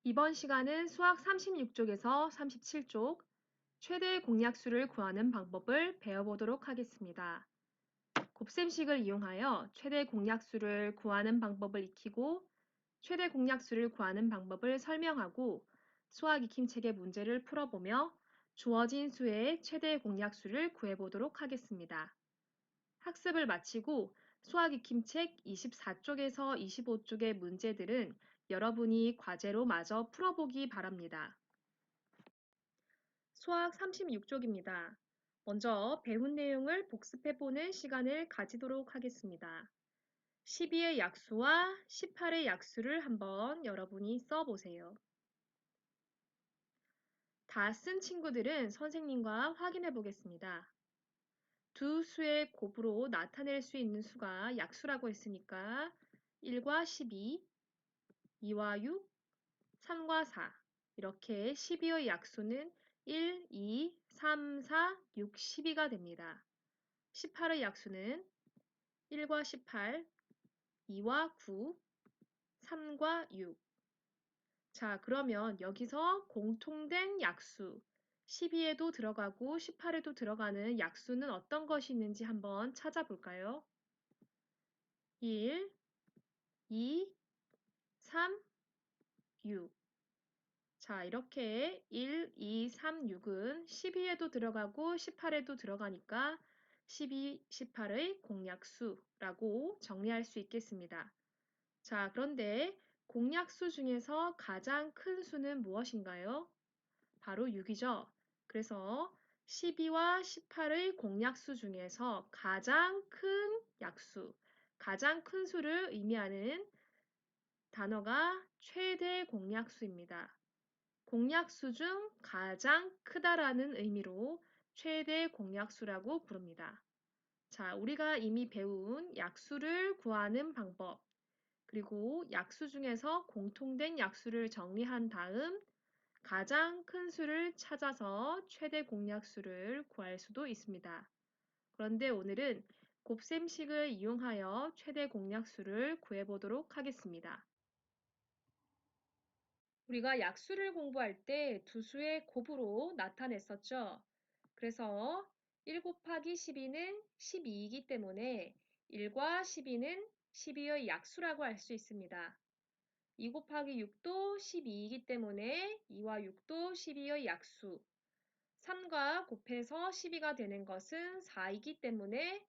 이번 시간은 수학 36쪽에서 37쪽 최대 공약수를 구하는 방법을 배워보도록 하겠습니다. 곱셈식을 이용하여 최대 공약수를 구하는 방법을 익히고 최대 공약수를 구하는 방법을 설명하고 수학 익힘책의 문제를 풀어보며 주어진 수의 최대 공약수를 구해보도록 하겠습니다. 학습을 마치고 수학 익힘책 24쪽에서 25쪽의 문제들은 여러분이 과제로 마저 풀어보기 바랍니다. 수학 36쪽입니다. 먼저 배운 내용을 복습해보는 시간을 가지도록 하겠습니다. 12의 약수와 18의 약수를 한번 여러분이 써보세요. 다 쓴 친구들은 선생님과 확인해 보겠습니다. 두 수의 곱으로 나타낼 수 있는 수가 약수라고 했으니까 1과 12, 2와 6, 3과 4 이렇게 12의 약수는 1, 2, 3, 4, 6, 12가 됩니다. 18의 약수는 1과 18, 2와 9, 3과 6. 자, 그러면 여기서 공통된 약수 12에도 들어가고 18에도 들어가는 약수는 어떤 것이 있는지 한번 찾아볼까요? 1, 2, 3, 6. 자, 이렇게 1, 2, 3, 6은 12에도 들어가고 18에도 들어가니까 12, 18의 공약수라고 정리할 수 있겠습니다. 자, 그런데 공약수 중에서 가장 큰 수는 무엇인가요? 바로 6이죠. 그래서 12와 18의 공약수 중에서 가장 큰 약수, 가장 큰 수를 의미하는 단어가 최대 공약수입니다. 공약수 중 가장 크다라는 의미로 최대 공약수라고 부릅니다. 자, 우리가 이미 배운 약수를 구하는 방법, 그리고 약수 중에서 공통된 약수를 정리한 다음 가장 큰 수를 찾아서 최대 공약수를 구할 수도 있습니다. 그런데 오늘은 곱셈식을 이용하여 최대 공약수를 구해보도록 하겠습니다. 우리가 약수를 공부할 때 두 수의 곱으로 나타냈었죠. 그래서 1 곱하기 12는 12이기 때문에 1과 12는 12의 약수라고 할 수 있습니다. 2 곱하기 6도 12이기 때문에 2와 6도 12의 약수. 3과 곱해서 12가 되는 것은 4이기 때문에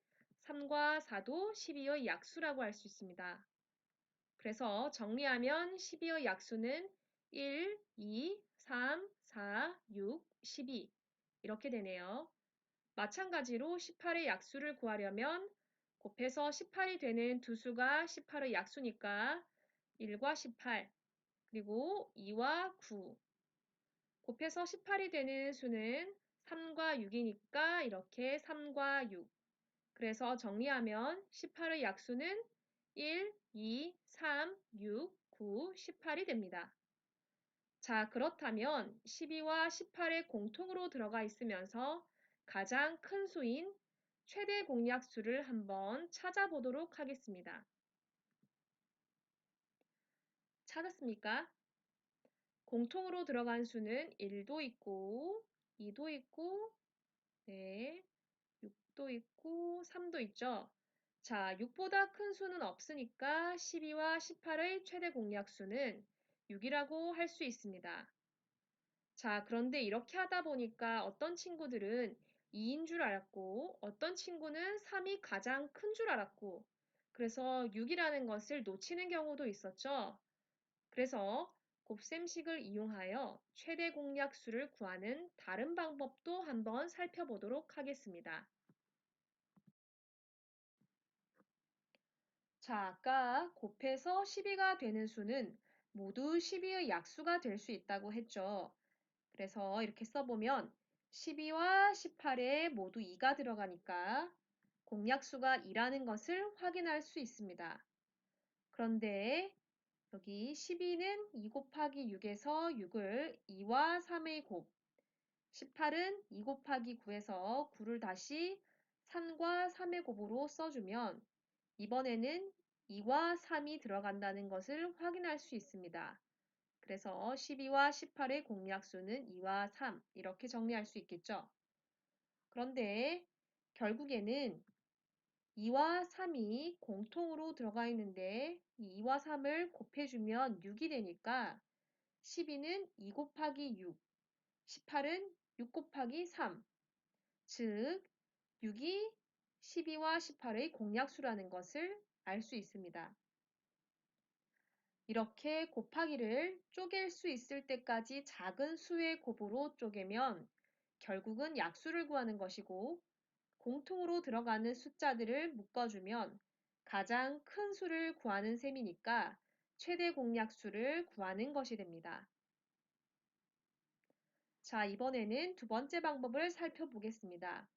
3과 4도 12의 약수라고 할 수 있습니다. 그래서 정리하면 12의 약수는 1, 2, 3, 4, 6, 12 이렇게 되네요. 마찬가지로 18의 약수를 구하려면 곱해서 18이 되는 두 수가 18의 약수니까 1과 18 그리고 2와 9 곱해서 18이 되는 수는 3과 6이니까 이렇게 3과 6 그래서 정리하면 18의 약수는 1, 2, 3, 6, 9, 18이 됩니다. 자, 그렇다면 12와 18의 공통으로 들어가 있으면서 가장 큰 수인 최대 공약수를 한번 찾아보도록 하겠습니다. 찾았습니까? 공통으로 들어간 수는 1도 있고 2도 있고 네, 6도 있고 3도 있죠. 자, 6보다 큰 수는 없으니까 12와 18의 최대 공약수는 6이라고 할 수 있습니다. 자, 그런데 이렇게 하다 보니까 어떤 친구들은 2인 줄 알았고 어떤 친구는 3이 가장 큰 줄 알았고 그래서 6이라는 것을 놓치는 경우도 있었죠. 그래서 곱셈식을 이용하여 최대 공약수를 구하는 다른 방법도 한번 살펴보도록 하겠습니다. 자, 아까 곱해서 12가 되는 수는 모두 12의 약수가 될 수 있다고 했죠. 그래서 이렇게 써보면 12와 18에 모두 2가 들어가니까 공약수가 2라는 것을 확인할 수 있습니다. 그런데 여기 12는 2 곱하기 6에서 6을 2와 3의 곱, 18은 2 곱하기 9에서 9를 다시 3과 3의 곱으로 써주면 이번에는 2와 3이 들어간다는 것을 확인할 수 있습니다. 그래서 12와 18의 공약수는 2와 3 이렇게 정리할 수 있겠죠. 그런데 결국에는 2와 3이 공통으로 들어가 있는데 이 2와 3을 곱해주면 6이 되니까 12는 2 곱하기 6, 18은 6 곱하기 3, 즉 6이 12와 18의 공약수라는 것을 알 수 있습니다. 이렇게 곱하기를 쪼갤 수 있을 때까지 작은 수의 곱으로 쪼개면 결국은 약수를 구하는 것이고 공통으로 들어가는 숫자들을 묶어주면 가장 큰 수를 구하는 셈이니까 최대 공약수를 구하는 것이 됩니다. 자, 이번에는 두 번째 방법을 살펴보겠습니다.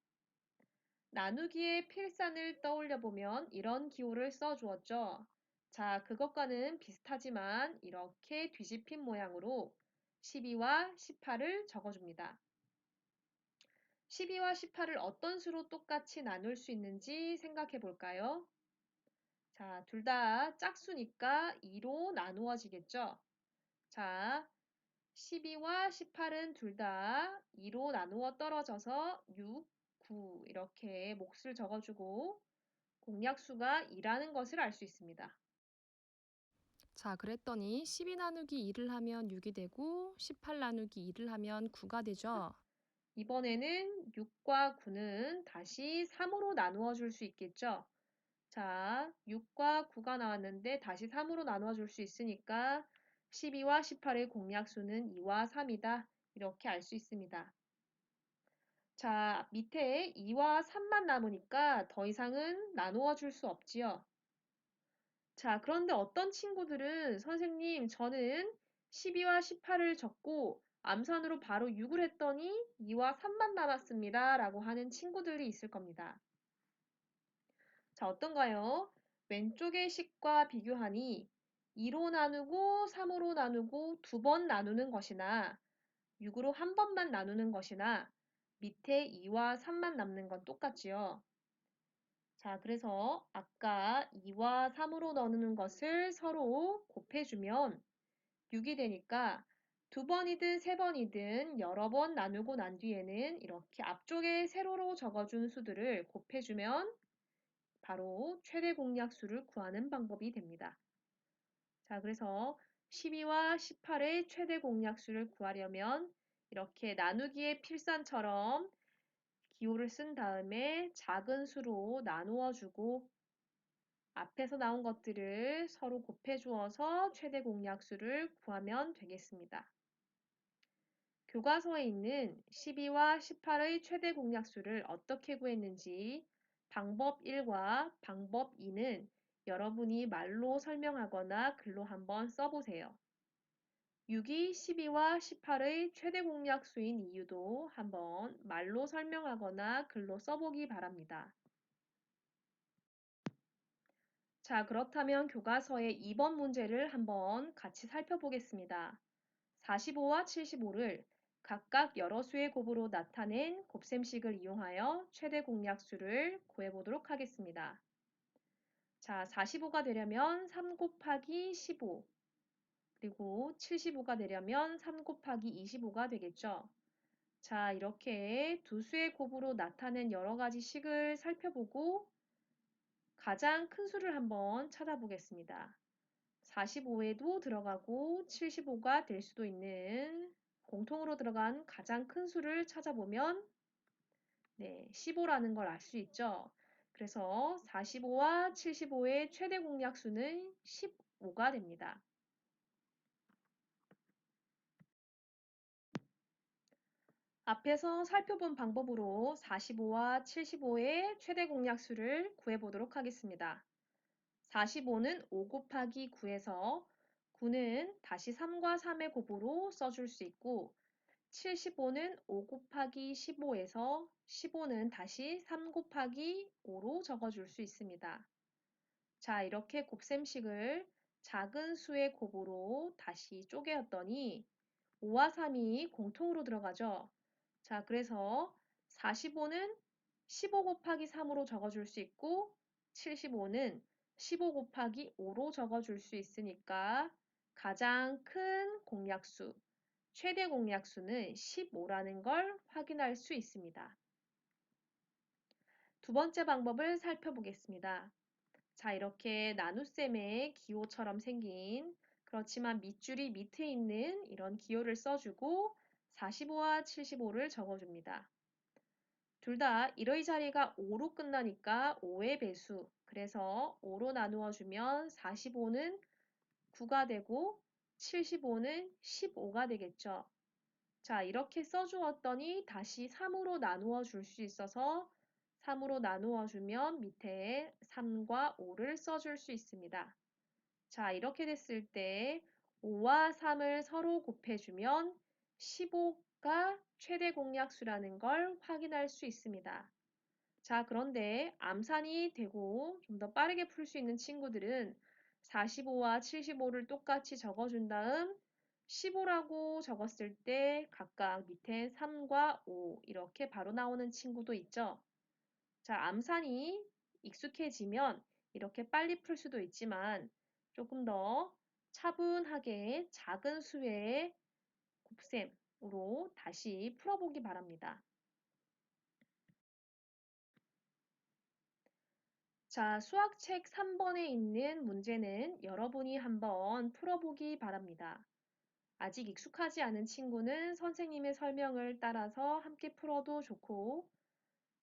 나누기의 필산을 떠올려 보면 이런 기호를 써 주었죠. 자, 그것과는 비슷하지만 이렇게 뒤집힌 모양으로 12와 18을 적어줍니다. 12와 18을 어떤 수로 똑같이 나눌 수 있는지 생각해 볼까요? 자, 둘 다 짝수니까 2로 나누어지겠죠? 자, 12와 18은 둘 다 2로 나누어 떨어져서 6, 9 이렇게 몫을 적어주고 공약수가 2라는 것을 알 수 있습니다. 자, 그랬더니 12 나누기 2를 하면 6이 되고 18 나누기 2를 하면 9가 되죠. 이번에는 6과 9는 다시 3으로 나누어 줄 수 있겠죠? 자, 6과 9가 나왔는데 다시 3으로 나누어 줄 수 있으니까 12와 18의 공약수는 2와 3이다. 이렇게 알 수 있습니다. 자, 밑에 2와 3만 남으니까 더 이상은 나누어 줄 수 없지요. 자, 그런데 어떤 친구들은 선생님, 저는 12와 18을 적고 암산으로 바로 6을 했더니 2와 3만 남았습니다. 라고 하는 친구들이 있을 겁니다. 자, 어떤가요? 왼쪽의 식과 비교하니 2로 나누고 3으로 나누고 두 번 나누는 것이나 6으로 한 번만 나누는 것이나 밑에 2와 3만 남는 건 똑같지요. 자, 그래서 아까 2와 3으로 나누는 것을 서로 곱해주면 6이 되니까 두 번이든 세 번이든 여러 번 나누고 난 뒤에는 이렇게 앞쪽에 세로로 적어준 수들을 곱해주면 바로 최대 공약수를 구하는 방법이 됩니다. 자, 그래서 12와 18의 최대 공약수를 구하려면 이렇게 나누기의 필산처럼 기호를 쓴 다음에 작은 수로 나누어 주고 앞에서 나온 것들을 서로 곱해 주어서 최대 공약수를 구하면 되겠습니다. 교과서에 있는 12와 18의 최대 공약수를 어떻게 구했는지 방법 1과 방법 2는 여러분이 말로 설명하거나 글로 한번 써보세요. 6이 12와 18의 최대 공약수인 이유도 한번 말로 설명하거나 글로 써보기 바랍니다. 자, 그렇다면 교과서의 2번 문제를 한번 같이 살펴보겠습니다. 45와 75를 각각 여러 수의 곱으로 나타낸 곱셈식을 이용하여 최대 공약수를 구해보도록 하겠습니다. 자, 45가 되려면 3 곱하기 15, 그리고 75가 되려면 3 곱하기 25가 되겠죠. 자, 이렇게 두 수의 곱으로 나타낸 여러 가지 식을 살펴보고 가장 큰 수를 한번 찾아보겠습니다. 45에도 들어가고 75가 될 수도 있는 공통으로 들어간 가장 큰 수를 찾아보면 15라는 걸 알 수 있죠. 그래서 45와 75의 최대 공약수는 15가 됩니다. 앞에서 살펴본 방법으로 45와 75의 최대 공약수를 구해보도록 하겠습니다. 45는 5 곱하기 9에서 9는 다시 3과 3의 곱으로 써줄 수 있고 75는 5 곱하기 15에서 15는 다시 3 곱하기 5로 적어줄 수 있습니다. 자, 이렇게 곱셈식을 작은 수의 곱으로 다시 쪼개었더니 5와 3이 공통으로 들어가죠. 자, 그래서 45는 15 곱하기 3으로 적어줄 수 있고 75는 15 곱하기 5로 적어줄 수 있으니까 가장 큰 공약수, 최대 공약수는 15라는 걸 확인할 수 있습니다. 두 번째 방법을 살펴보겠습니다. 자, 이렇게 나눗셈의 기호처럼 생긴 그렇지만 밑줄이 밑에 있는 이런 기호를 써주고 45와 75를 적어줍니다. 둘 다 일의 자리가 5로 끝나니까 5의 배수. 그래서 5로 나누어 주면 45는 9가 되고 75는 15가 되겠죠. 자, 이렇게 써주었더니 다시 3으로 나누어 줄 수 있어서 3으로 나누어 주면 밑에 3과 5를 써줄 수 있습니다. 자, 이렇게 됐을 때 5와 3을 서로 곱해주면 15가 최대 공약수라는 걸 확인할 수 있습니다. 자, 그런데 암산이 되고 좀 더 빠르게 풀 수 있는 친구들은 45와 75를 똑같이 적어준 다음 15라고 적었을 때 각각 밑에 3과 5 이렇게 바로 나오는 친구도 있죠. 자, 암산이 익숙해지면 이렇게 빨리 풀 수도 있지만 조금 더 차분하게 작은 수의 곱셈으로 다시 풀어보기 바랍니다. 자, 수학책 3번에 있는 문제는 여러분이 한번 풀어보기 바랍니다. 아직 익숙하지 않은 친구는 선생님의 설명을 따라서 함께 풀어도 좋고,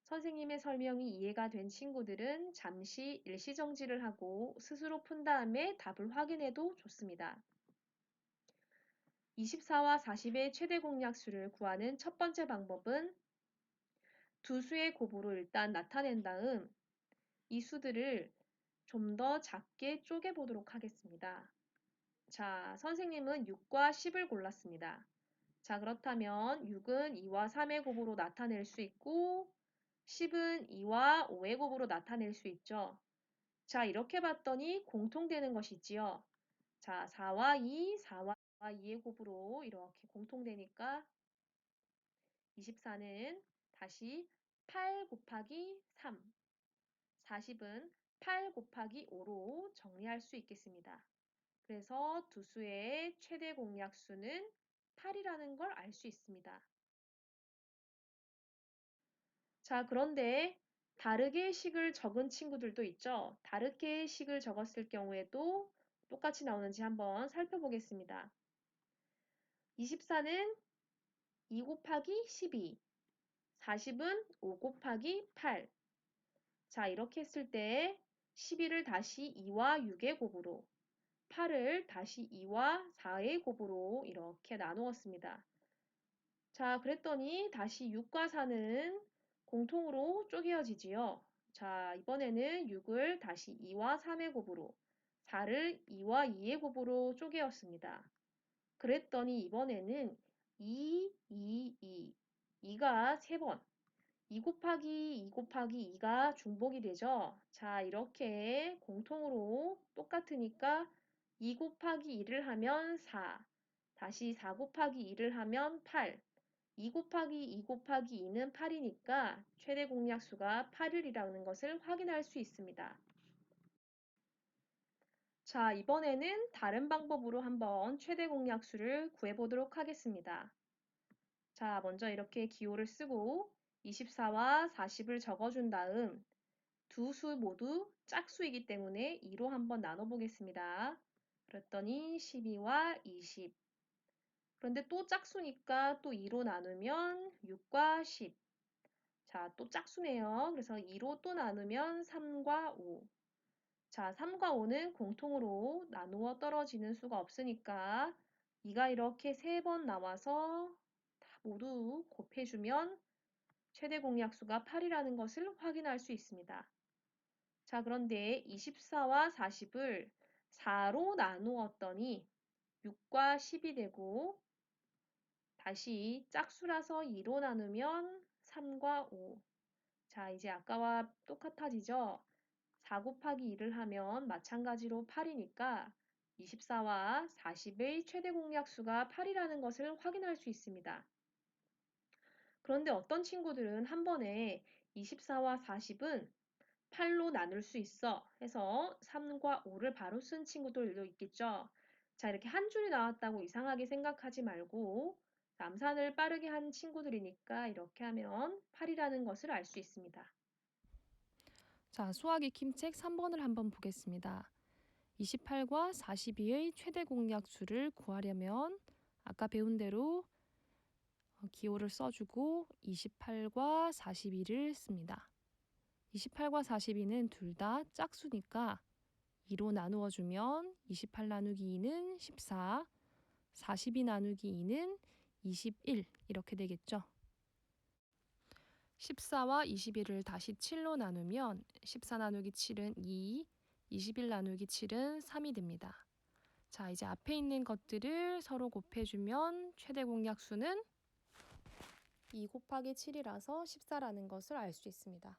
선생님의 설명이 이해가 된 친구들은 잠시 일시정지를 하고 스스로 푼 다음에 답을 확인해도 좋습니다. 24와 40의 최대 공약수를 구하는 첫 번째 방법은 두 수의 곱으로 일단 나타낸 다음 이 수들을 좀 더 작게 쪼개 보도록 하겠습니다. 자, 선생님은 6과 10을 골랐습니다. 자, 그렇다면 6은 2와 3의 곱으로 나타낼 수 있고 10은 2와 5의 곱으로 나타낼 수 있죠. 자, 이렇게 봤더니 공통되는 것이지요. 자, 4와 2, 4와 2의 곱으로 이렇게 공통되니까 24는 다시 8 곱하기 3, 40은 8 곱하기 5로 정리할 수 있겠습니다. 그래서 두 수의 최대 공약수는 8이라는 걸 알 수 있습니다. 자, 그런데 다르게 식을 적은 친구들도 있죠. 다르게 식을 적었을 경우에도 똑같이 나오는지 한번 살펴보겠습니다. 24는 2 곱하기 12, 40은 5 곱하기 8. 자, 이렇게 했을 때 12를 다시 2와 6의 곱으로, 8을 다시 2와 4의 곱으로 이렇게 나누었습니다. 자, 그랬더니 다시 6과 4는 공통으로 쪼개어지지요. 자, 이번에는 6을 다시 2와 3의 곱으로, 4를 2와 2의 곱으로 쪼개었습니다. 그랬더니 이번에는 2, 2, 2, 2가 3번, 2 곱하기 2 곱하기 2가 중복이 되죠. 자, 이렇게 공통으로 똑같으니까 2 곱하기 2를 하면 4, 다시 4 곱하기 2를 하면 8, 2 곱하기 2 곱하기 2는 8이니까 최대 공약수가 8일이라는 것을 확인할 수 있습니다. 자, 이번에는 다른 방법으로 한번 최대 공약수를 구해보도록 하겠습니다. 자, 먼저 이렇게 기호를 쓰고 24와 40을 적어준 다음 두 수 모두 짝수이기 때문에 2로 한번 나눠보겠습니다. 그랬더니 12와 20. 그런데 또 짝수니까 또 2로 나누면 6과 10. 자, 또 짝수네요. 그래서 2로 또 나누면 3과 5. 자, 3과 5는 공통으로 나누어 떨어지는 수가 없으니까 2가 이렇게 3번 나와서 다 모두 곱해주면 최대 공약수가 8이라는 것을 확인할 수 있습니다. 자, 그런데 24와 40을 4로 나누었더니 6과 10이 되고 다시 짝수라서 2로 나누면 3과 5. 자, 이제 아까와 똑같아지죠? 4 곱하기 2를 하면 마찬가지로 8이니까 24와 40의 최대 공약수가 8이라는 것을 확인할 수 있습니다. 그런데 어떤 친구들은 한 번에 24와 40은 8로 나눌 수 있어 해서 3과 5를 바로 쓴 친구들도 있겠죠. 자, 이렇게 한 줄이 나왔다고 이상하게 생각하지 말고 남산을 빠르게 한 친구들이니까 이렇게 하면 8이라는 것을 알 수 있습니다. 자, 수학 익힘책 3번을 한번 보겠습니다. 28과 42의 최대 공약수를 구하려면 아까 배운 대로 기호를 써주고 28과 42를 씁니다. 28과 42는 둘 다 짝수니까 2로 나누어 주면 28 나누기 2는 14, 42 나누기 2는 21 이렇게 되겠죠. 14와 21을 다시 7로 나누면 14 나누기 7은 2, 21 나누기 7은 3이 됩니다. 자, 이제 앞에 있는 것들을 서로 곱해주면 최대 공약수는 2 곱하기 7이라서 14라는 것을 알 수 있습니다.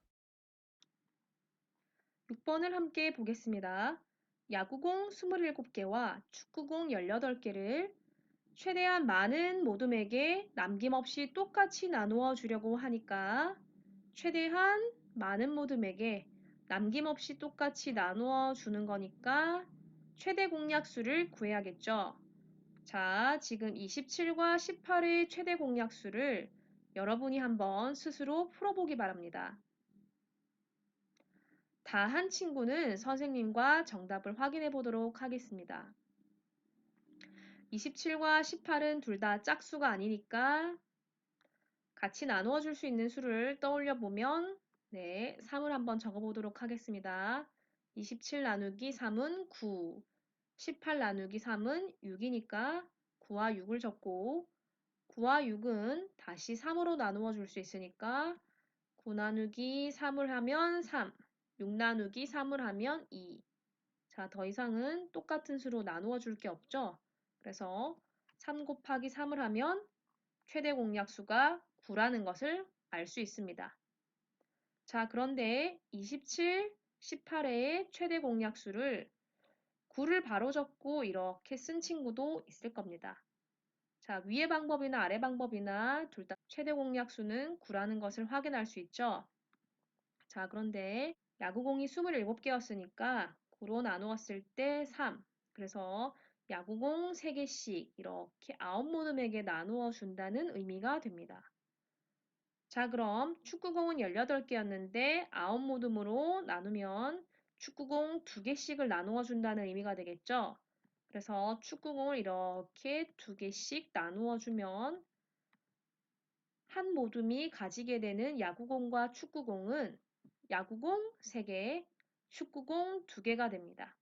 6번을 함께 보겠습니다. 야구공 27개와 축구공 18개를 최대한 많은 모둠에게 남김없이 똑같이 나누어 주려고 하니까 최대한 많은 모둠에게 남김없이 똑같이 나누어 주는 거니까 최대 공약수를 구해야겠죠. 자, 지금 27과 18의 최대 공약수를 여러분이 한번 스스로 풀어보기 바랍니다. 다 한 친구는 선생님과 정답을 확인해 보도록 하겠습니다. 27과 18은 둘 다 짝수가 아니니까 같이 나누어 줄 수 있는 수를 떠올려 보면 3을 한번 적어 보도록 하겠습니다. 27 나누기 3은 9, 18 나누기 3은 6이니까 9와 6을 적고 9와 6은 다시 3으로 나누어 줄 수 있으니까 9 나누기 3을 하면 3, 6 나누기 3을 하면 2. 자, 더 이상은 똑같은 수로 나누어 줄 게 없죠? 그래서 3 곱하기 3을 하면 최대 공약수가 9라는 것을 알 수 있습니다. 자, 그런데 27, 18회의 최대 공약수를 9를 바로 적고 이렇게 쓴 친구도 있을 겁니다. 자, 위의 방법이나 아래 방법이나 둘 다 최대 공약수는 9라는 것을 확인할 수 있죠. 자, 그런데 야구공이 27개였으니까 9로 나누었을 때 3. 그래서 야구공 3개씩 이렇게 9모듬에게 나누어 준다는 의미가 됩니다. 자, 그럼 축구공은 18개였는데 9모듬으로 나누면 축구공 2개씩을 나누어 준다는 의미가 되겠죠? 그래서 축구공을 이렇게 2개씩 나누어 주면 한 모둠이 가지게 되는 야구공과 축구공은 야구공 3개, 축구공 2개가 됩니다.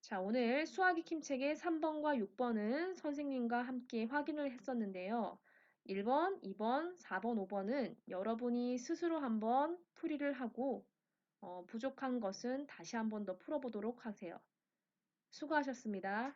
자, 오늘 수학 익힘책의 3번과 6번은 선생님과 함께 확인을 했었는데요. 1번, 2번, 4번, 5번은 여러분이 스스로 한번 풀이를 하고 부족한 것은 다시 한번 더 풀어보도록 하세요. 수고하셨습니다.